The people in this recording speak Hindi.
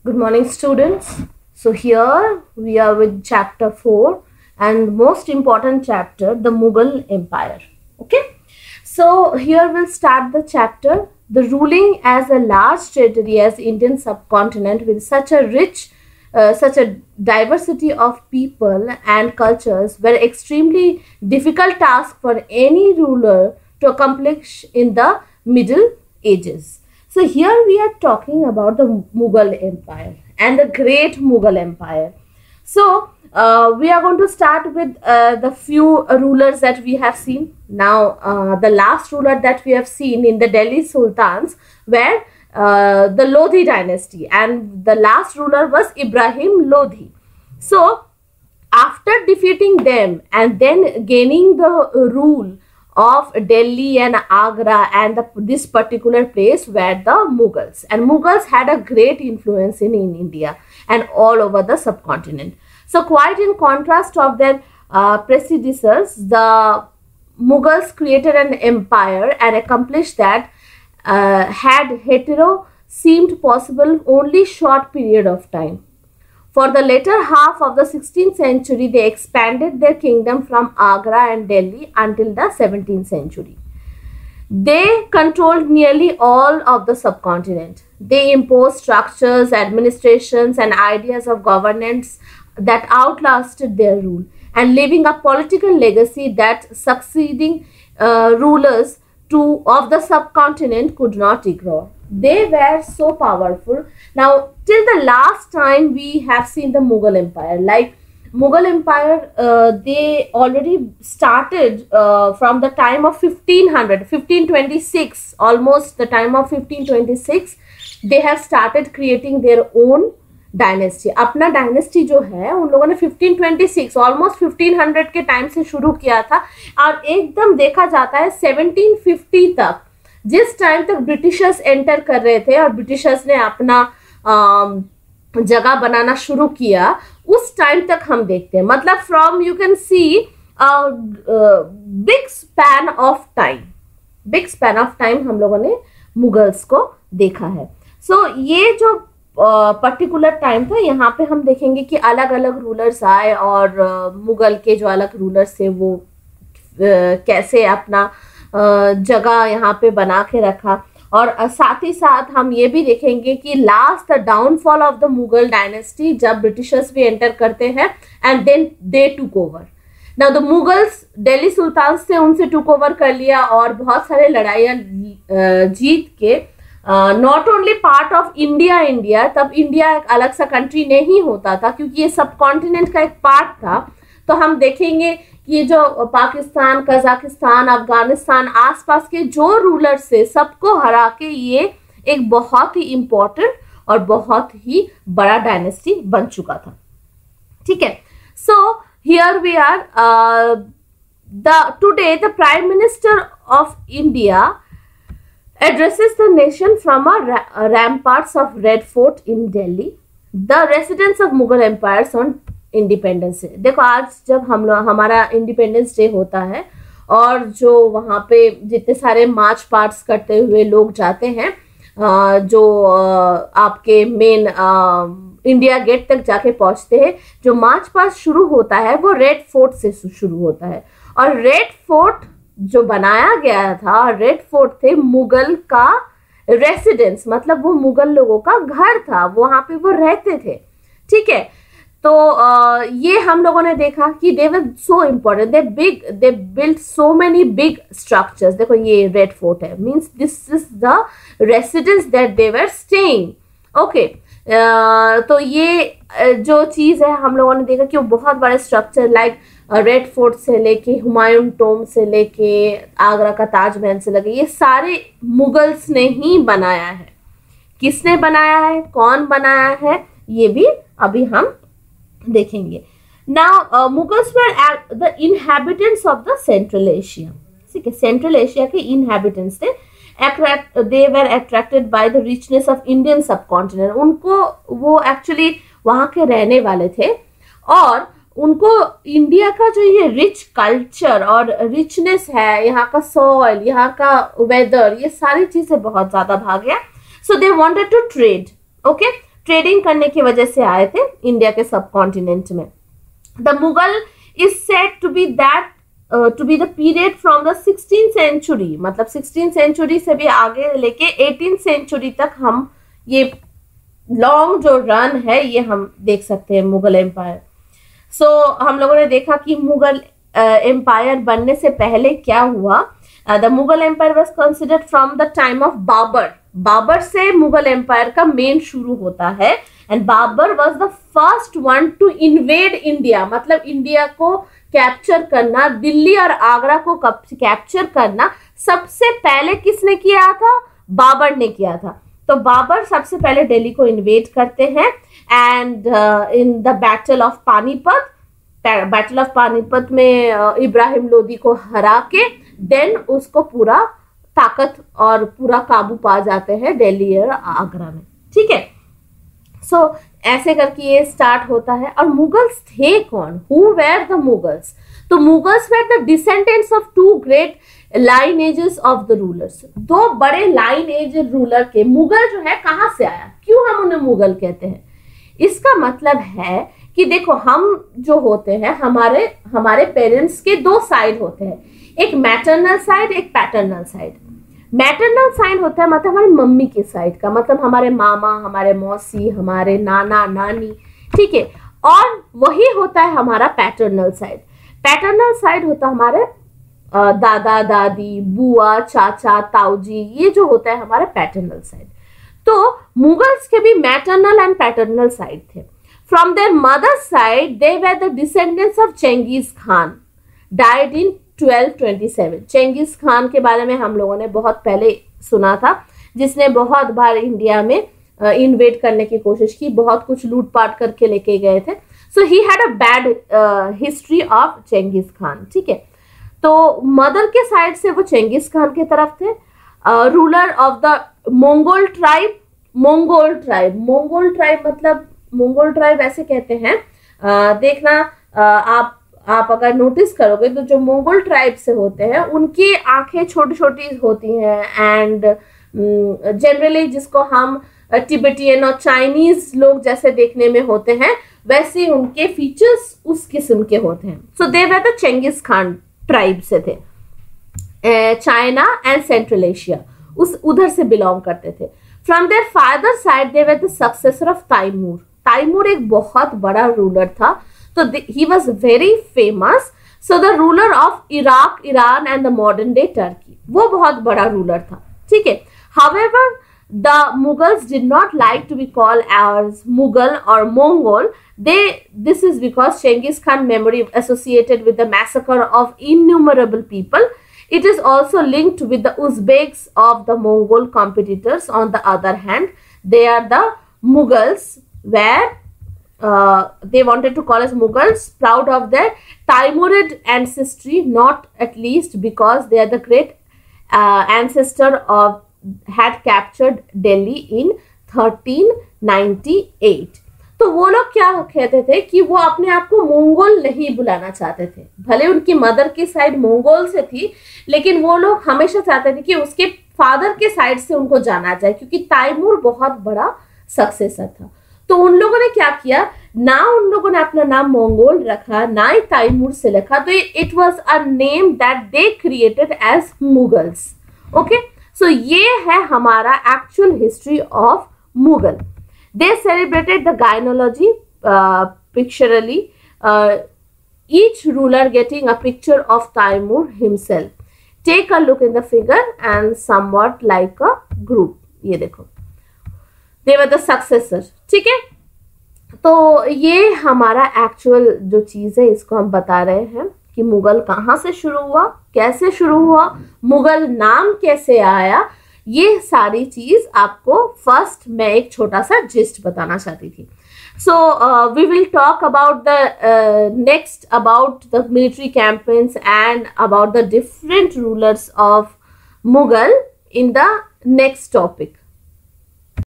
Good morning, students. So here we are with chapter 4 and most important chapter, the Mughal Empire. Okay. So here we'll start the chapter. The ruling as a large territory as Indian subcontinent with such a diversity of people and cultures were extremely difficult task for any ruler to accomplish in the Middle Ages. So here we are talking about the Mughal Empire and the great Mughal Empire. So we are going to start with the few rulers that we have seen. Now the last ruler that we have seen in the Delhi Sultans were the Lodhi dynasty, and the last ruler was Ibrahim Lodhi. So after defeating them and then gaining the rule of Delhi and Agra and this particular place were the Mughals, and Mughals had a great influence in India and all over the subcontinent. So quite in contrast of their predecessors, the Mughals created an empire and accomplished that had hetero seemed possible only short period of time. For the later half of the 16th century, they expanded their kingdom from Agra and Delhi until the 17th century. They controlled nearly all of the subcontinent. They imposed structures, administrations, and ideas of governance that outlasted their rule, and leaving a political legacy that succeeding rulers of the subcontinent could not ignore. They were so powerful. Now, till the last time we have seen the Mughal Empire. Like Mughal Empire, they already started from the time of 1526, almost the time of 1526. They have started creating their own dynasty. अपना डायनेस्टी जो है उन लोगों ने 1526 ऑलमोस्ट 1500 के टाइम से शुरू किया था, और एकदम देखा जाता है 1750 तक, जिस टाइम तक ब्रिटिशर्स एंटर कर रहे थे और ब्रिटिशर्स ने अपना जगह बनाना शुरू किया, उस टाइम तक हम देखते हैं. मतलब from you can see big span of time हम लोगों ने मुगल्स को देखा है. सो ये जो पर्टिकुलर टाइम था, यहाँ पे हम देखेंगे कि अलग अलग रूलर्स आए और मुगल के जो अलग रूलर्स थे वो कैसे अपना जगह यहाँ पे बना के रखा. और साथ ही साथ हम ये भी देखेंगे कि last the downfall of the Mughal dynasty, जब ब्रिटिशर्स भी एंटर करते हैं and then they took over. Now the Mughals Delhi Sultan से उनसे टुक ओवर कर लिया और बहुत सारे लड़ाइयाँ जीत के not only part of India, तब इंडिया एक अलग सा कंट्री नहीं होता था क्योंकि ये सब कॉन्टिनेंट का एक पार्ट था. तो हम देखेंगे कि ये जो पाकिस्तान, कजाकिस्तान, अफगानिस्तान, आसपास के जो रूलर्स थे सबको हरा के ये एक बहुत ही इम्पोर्टेंट और बहुत ही बड़ा डायनेस्टी बन चुका था. ठीक है. So here we are today the prime minister of India addresses the nation from ramparts of Red Fort in Delhi, the residence of Mughal empires on Independence Day. देखो आज जब हमारा इंडिपेंडेंस डे होता है और जो वहाँ पे जितने सारे मार्च पास्ट करते हुए लोग जाते हैं, जो आपके मेन इंडिया गेट तक जाके पहुँचते हैं, जो मार्च पास्ट शुरू होता है वो रेड फोर्ट से शुरू होता है. और रेड फोर्ट जो बनाया गया था, रेड फोर्ट थे मुगल का रेसिडेंस, मतलब वो मुगल लोगों का घर था, वहां पे वो रहते थे. ठीक है. तो ये हम लोगों ने देखा कि they were so important, they built so many big structures. देखो ये रेड फोर्ट है, means this is the residence that they were staying. Okay. तो ये जो चीज है हम लोगों ने देखा कि वो बहुत बड़े स्ट्रक्चर, लाइक रेड फोर्ट से लेके हुमायूं टोम से लेके आगरा का ताजमहल से लगे, ये सारे मुगल्स ने ही बनाया है. किसने बनाया है, कौन बनाया है, ये भी अभी हम देखेंगे. Now Mughals were the inhabitants of the central Asia. ठीक है. सेंट्रल एशिया के इनहैबिटेंट्स थे. they were attracted by the richness of Indian subcontinent. उनको वो एक्चुअली वहाँ के रहने वाले थे और उनको इंडिया का जो ये रिच कल्चर और रिचनेस है, यहाँ का सॉइल, यहाँ का वेदर, ये सारी चीजें बहुत ज्यादा भाग गया. So they wanted to trade. Okay, trading करने की वजह से आए थे इंडिया के सब subcontinent. The Mughal is said to be that to be the period from the 16th century, मतलब 16th सेंचुरी से भी आगे लेके 18th सेंचुरी तक हम ये लॉन्ग जो रन है ये हम देख सकते हैं मुगल एम्पायर। सो हम लोगों ने देखा कि मुगल एम्पायर बनने से पहले क्या हुआ। The Mughal empire was considered from the time of Babur. Babur से मुगल एम्पायर का मेन शुरू होता है and Babur was the first one to invade India, मतलब इंडिया को कैप्चर करना, दिल्ली और आगरा को कैप्चर करना सबसे पहले किसने किया था? बाबर ने किया था। तो बाबर सबसे पहले दिल्ली को इन्वेड करते हैं and in the battle of Panipat, battle of Panipat में इब्राहिम लोदी को हरा के देन उसको पूरा ताकत और पूरा काबू पा जाते हैं दिल्ली और आगरा में, ठीक है। सो ऐसे करके ये स्टार्ट होता है। और मुगल्स थे कौन? Who were the Mughals? तो Mughals were the descendants of two great lineages of the rulers. दो बड़े लाइनेज रूलर के। मुगल जो है कहां से आया, क्यों हम उन्हें मुगल कहते हैं? इसका मतलब है कि देखो हम जो होते हैं हमारे पेरेंट्स के दो साइड होते हैं, एक मैटरनल साइड, एक पैटर्नल साइड। मैटरनल साइड होता है मतलब हमारी मम्मी की साइड का, मतलब हमारे मामा, हमारे मौसी, हमारे नाना नानी, ठीक है। और वही होता है हमारा पैटर्नल साइड। पैटर्नल साइड होता है हमारे दादा दादी, बुआ, चाचा, ताऊजी, ये जो होता है हमारा पैटर्नल साइड। तो मुगल्स के भी मैटरनल एंड पैटर्नल साइड थे। From their mothers side they were the descendants of Genghis Khan, died in 1227। Genghis Khan के बारे में हम लोगों ने बहुत पहले सुना था, जिसने बहुत बार इंडिया में इन्वेड करने की कोशिश की, बहुत कुछ लूटपाट करके लेके गए थे। So he had a bad history of Genghis Khan, ठीक है। तो मदर के साइड से वो चेंगिस खान की तरफ थे। Ruler of the Mongol tribe. Mongol tribe मतलब मंगोल ट्राइब ऐसे कहते हैं, देखना आप अगर नोटिस करोगे तो जो मंगोल ट्राइब से होते हैं उनकी आंखें छोटी छोटी होती हैं एंड जनरली जिसको हम तिब्बतियन और चाइनीज लोग जैसे देखने में होते हैं वैसे उनके फीचर्स उस किस्म के होते हैं। So they were the Genghis Khan tribe से थे, चाइना एंड सेंट्रल एशिया उधर से बिलोंग करते थे। From their father side they were the successor of Timur. Timur एक बहुत बड़ा रूलर था, तो he was very famous. So the ruler of Iraq, Iran and the modern day Turkey, वो बहुत बड़ा रूलर था, ठीक है। However the Mughals did not like to be called as Mughal or Mongol. This is because Genghis Khan memory associated with the massacre of innumerable people. It is also linked with the Uzbeks of the Mongol competitors. On the other hand, they are the Mughals, where they wanted to call us Mughals, proud of their Timurid ancestry, not at least because they are the great ancestor of had captured Delhi in 1398. तो वो लोग क्या कहते थे कि वो अपने आप को मंगोल नहीं बुलाना चाहते थे, भले उनकी मदर की साइड मंगोल से थी लेकिन वो लोग हमेशा चाहते थे कि उसके फादर के साइड से उनको जाना जाए, क्योंकि तैमूर बहुत बड़ा सक्सेसर था। तो उन लोगों ने क्या किया, ना उन लोगों ने अपना नाम मंगोल रखा, ना ही तैमूर से रखा, तो it was a name that they created as Mughals. Okay, so ये है हमारा actual history of Mughal. They celebrated the genealogy pictorially, each ruler getting a picture of Taimur himself. Take a look in the figure and somewhat like a group. ये देखो, they were the successor, ठीक है। तो ये हमारा एक्चुअल जो चीज़ है इसको हम बता रहे हैं कि मुगल कहाँ से शुरू हुआ, कैसे शुरू हुआ, मुगल नाम कैसे आया, ये सारी चीज आपको फर्स्ट मैं एक छोटा सा जिस्ट बताना चाहती थी। So we will talk about the next about the military campaigns and about the different rulers of Mughal in the next topic.